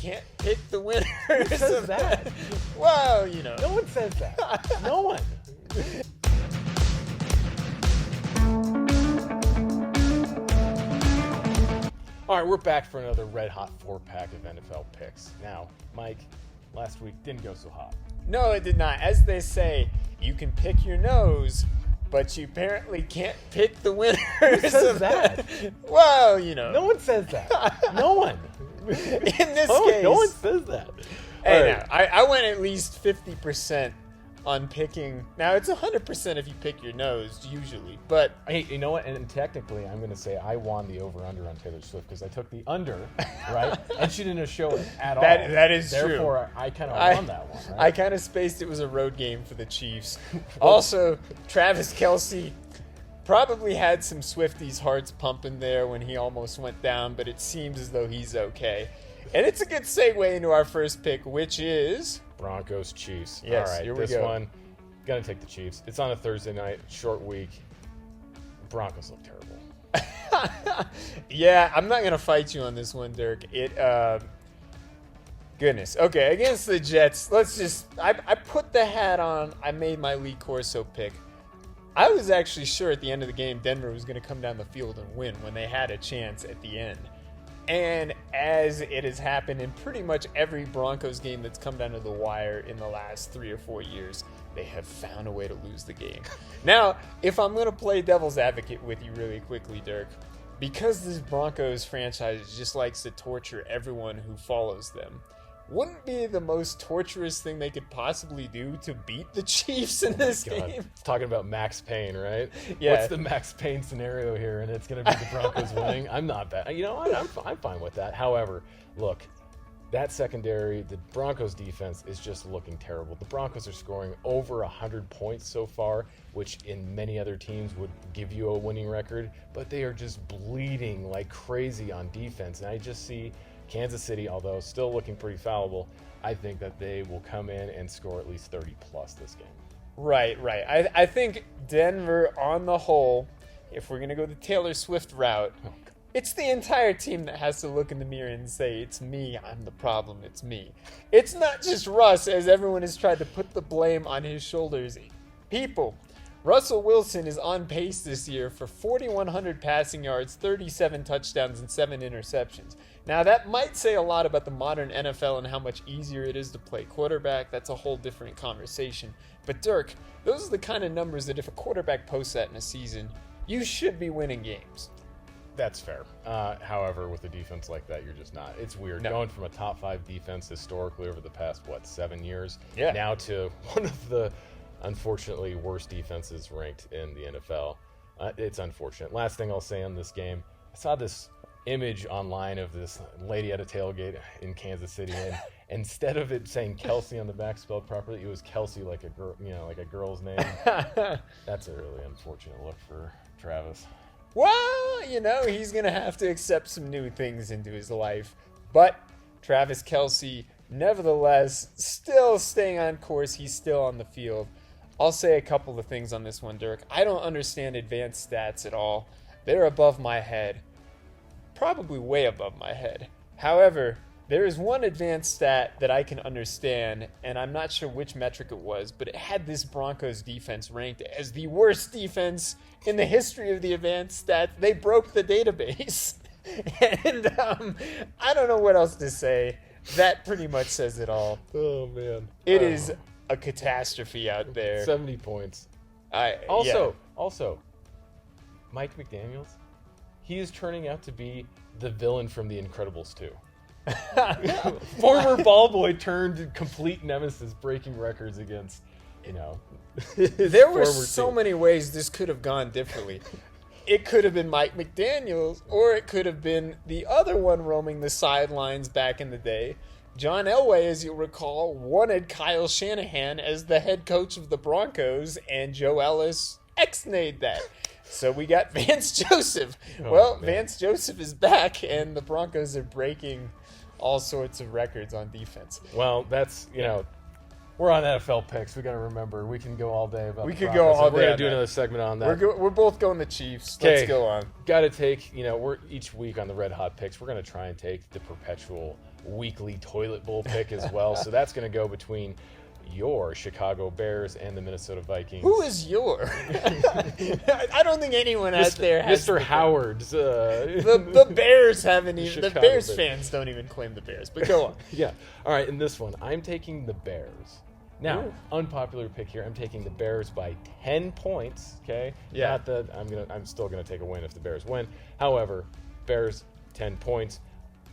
can't pick the winners. Who says that? Well, No one says that. No one. All right, we're back for another red-hot 4-pack of NFL picks. Now, Mike, last week didn't go so hot. No, it did not. As they say, you can pick your nose, but you apparently can't pick the winners. Who says that? Well, No one says that. No one. In this case, no one says that. Hey, All right. now, I went at least 50% on picking. Now, it's 100% if you pick your nose, usually. But Hey, you know what? And technically, I'm going to say I won the over-under on Taylor Swift because I took the under, right? And she didn't show it at all. That is true. Therefore, I kind of won that one, right? I kind of spaced it was a road game for the Chiefs. Also, Travis Kelce probably had some Swifties' hearts pumping there when he almost went down, but it seems as though he's okay. And it's a good segue into our first pick, which is Broncos, Chiefs. Yes, all right, here we this go. one, gonna take the Chiefs. It's on a Thursday night, short week. Broncos look terrible. Yeah, I'm not gonna fight you on this one, Dirk. Goodness. Okay, against the Jets, I put the hat on. I made my Lee Corso pick. I was actually sure at the end of the game Denver was going to come down the field and win when they had a chance at the end. And as it has happened in pretty much every Broncos game that's come down to the wire in the last 3 or 4 years, they have found a way to lose the game. Now, if I'm going to play devil's advocate with you really quickly, Dirk, because this Broncos franchise just likes to torture everyone who follows them, wouldn't it be the most torturous thing they could possibly do to beat the Chiefs in this game? Talking about Max Payne, right? Yeah. What's the Max Payne scenario here? And it's going to be the Broncos winning. I'm not that. You know what? I'm fine with that. However, look, that secondary, the Broncos defense is just looking terrible. The Broncos are scoring over 100 points so far, which in many other teams would give you a winning record, but they are just bleeding like crazy on defense. And I just see Kansas City, although still looking pretty fallible, I think that they will come in and score at least 30 plus this game. Right. I think Denver, on the whole, if we're going to go the Taylor Swift route, it's the entire team that has to look in the mirror and say, it's me, I'm the problem, it's me. It's not just Russ, as everyone has tried to put the blame on his shoulders. People, Russell Wilson is on pace this year for 4,100 passing yards, 37 touchdowns, and 7 interceptions. Now, that might say a lot about the modern NFL and how much easier it is to play quarterback. That's a whole different conversation. But, Dirk, those are the kind of numbers that if a quarterback posts that in a season, you should be winning games. That's fair. However, with a defense like that, you're just not. It's weird. No. Going from a top 5 defense historically over the past, 7 years, Yeah. now to one of the, unfortunately, worst defenses ranked in the NFL. It's unfortunate. Last thing I'll say on this game, I saw this image online of this lady at a tailgate in Kansas City, and instead of it saying Kelsey on the back spelled properly, it was Kelsey like a girl, like a girl's name. That's a really unfortunate look for Travis. Well, he's going to have to accept some new things into his life. But Travis Kelce, nevertheless, still staying on course. He's still on the field. I'll say a couple of things on this one, Dirk. I don't understand advanced stats at all. They're above my head. Probably way above my head. However, there is one advanced stat that I can understand, and I'm not sure which metric it was, but it had this Broncos defense ranked as the worst defense in the history of the advanced stats. They broke the database. And I don't know what else to say. That pretty much says it all. Oh, man. It is a catastrophe out there. 70 points. Yeah. Also, Mike McDaniels, he is turning out to be the villain from The Incredibles 2. Former ball boy turned complete nemesis, breaking records against, There were so many ways this could have gone differently. It could have been Mike McDaniels, or it could have been the other one roaming the sidelines back in the day. John Elway, as you'll recall, wanted Kyle Shanahan as the head coach of the Broncos, and Joe Ellis ex-nayed that. So we got Vance Joseph. Vance Joseph is back, and the Broncos are breaking all sorts of records on defense. Well, that's, we're on NFL picks. We got to remember, we can go all day about We the could Broncos, go all and we're day going on to do that. another segment on that. We're both going the Chiefs. Let's go on. Got to take, we're each week on the Red Hot picks, we're going to try and take the perpetual weekly toilet bowl pick as well. So that's going to go between your Chicago Bears and the Minnesota Vikings. Who is your? I don't think anyone out there has Mr. Howard's. The Bears haven't even. The Chicago Bears Bears. fans don't even claim the Bears. But go on. Yeah. All right. In this one, I'm taking the Bears. Now, Ooh. unpopular pick here. I'm taking the Bears by 10 points. Okay. Yeah. Not that I'm still gonna take a win if the Bears win. However, Bears 10 points,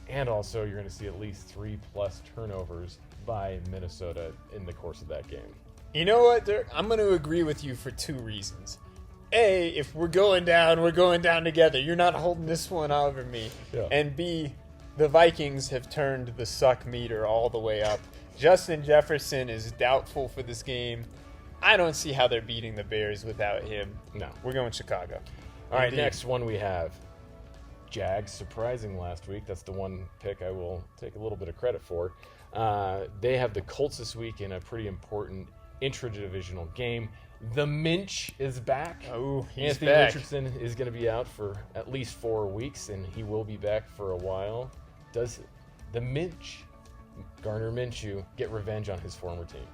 and also you're gonna see at least 3+ turnovers by Minnesota in the course of that game. You know what, Dirk? I'm going to agree with you for 2 reasons. A, if we're going down together. You're not holding this one over me. Yeah. And B, the Vikings have turned the suck meter all the way up. Justin Jefferson is doubtful for this game. I don't see how they're beating the Bears without him. No. We're going Chicago. All right, Indeed. next one we have Jags, surprising last week. That's the one pick I will take a little bit of credit for. They have the Colts this week in a pretty important intra-divisional game. The Minch is back. Oh, he's Anthony back. Richardson is going to be out for at least 4 weeks, and he will be back for a while. Does the Minch, Gardner Minshew, get revenge on his former team?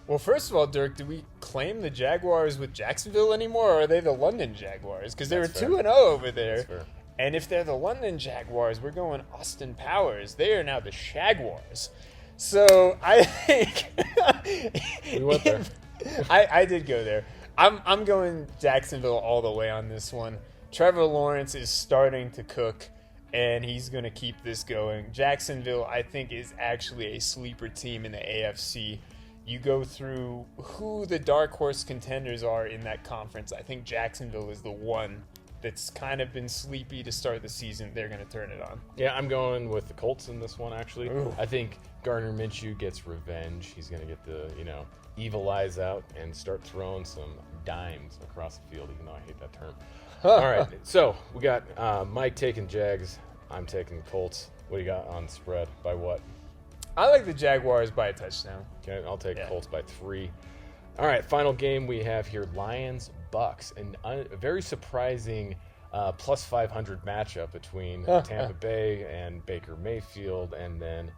Well, first of all, Dirk, do we claim the Jaguars with Jacksonville anymore, or are they the London Jaguars? Because they were That's fair. 2-0 over there. That's fair. And if they're the London Jaguars, we're going Austin Powers. They are now the Shagwars. So I think We went there. I did go there. I'm going Jacksonville all the way on this one. Trevor Lawrence is starting to cook, and he's going to keep this going. Jacksonville, I think, is actually a sleeper team in the AFC. You go through who the dark horse contenders are in that conference. I think Jacksonville is the one that's kind of been sleepy to start the season. They're going to turn it on. Yeah, I'm going with the Colts in this one, actually. Ooh. I think Gardner Minshew gets revenge. He's going to get the, evil eyes out and start throwing some dimes across the field, even though I hate that term. All right, so we got Mike taking Jags. I'm taking Colts. What do you got on spread? By what? I like the Jaguars by a touchdown. Okay, I'll take Yeah. Colts by 3. All right, final game we have here, Lions-Bucks. And a very surprising plus 500 matchup between Tampa Bay and Baker Mayfield. And then,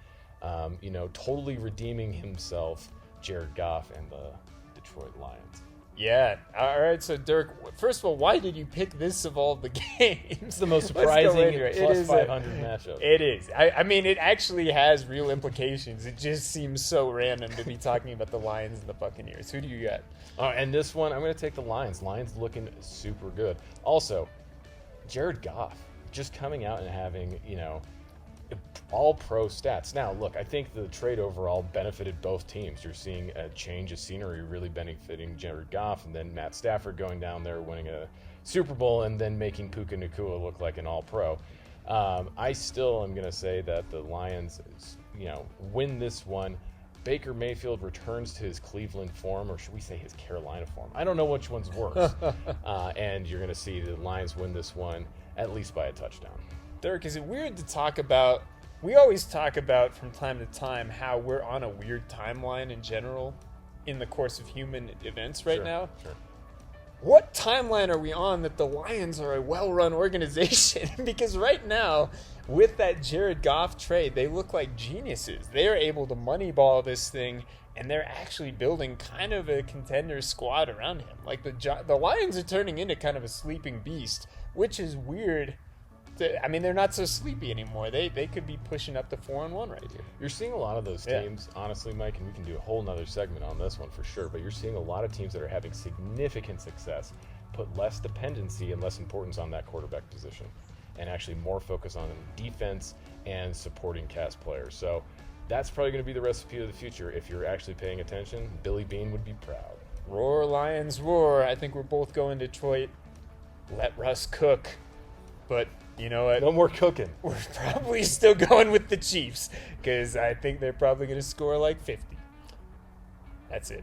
totally redeeming himself, Jared Goff and the Detroit Lions. Yeah. All right. So, Dirk, first of all, why did you pick this of all the games? It's the most Let's go surprising into it. plus It is 500 matchup. It is. I mean, it actually has real implications. It just seems so random to be talking about the Lions and the Buccaneers. Who do you got? And this one, I'm going to take the Lions. Lions looking super good. Also, Jared Goff just coming out and having, all pro stats. Now, look, I think the trade overall benefited both teams. You're seeing a change of scenery really benefiting Jared Goff, and then Matt Stafford going down there winning a Super Bowl and then making Puka Nacua look like an all-pro. I still am going to say that the Lions, win this one. Baker Mayfield returns to his Cleveland form, or should we say his Carolina form? I don't know which one's worse. And you're going to see the Lions win this one at least by a touchdown. Dirk, is it weird to talk about? We always talk about from time to time how we're on a weird timeline in general in the course of human events right now. Sure. What timeline are we on that the Lions are a well-run organization? Because right now, with that Jared Goff trade, they look like geniuses. They are able to moneyball this thing, and they're actually building kind of a contender squad around him. Like the Lions are turning into kind of a sleeping beast, which is weird. They're not so sleepy anymore. They could be pushing up to 4-1 right here. You're seeing a lot of those teams, honestly, Mike, and we can do a whole nother segment on this one for sure, but you're seeing a lot of teams that are having significant success put less dependency and less importance on that quarterback position and actually more focus on defense and supporting cast players. So that's probably going to be the recipe of the future. If you're actually paying attention, Billy Beane would be proud. Roar, Lions, roar. I think we're both going Detroit. Let Russ cook. But you know what? No more cooking. We're probably still going with the Chiefs because I think they're probably going to score like 50. That's it.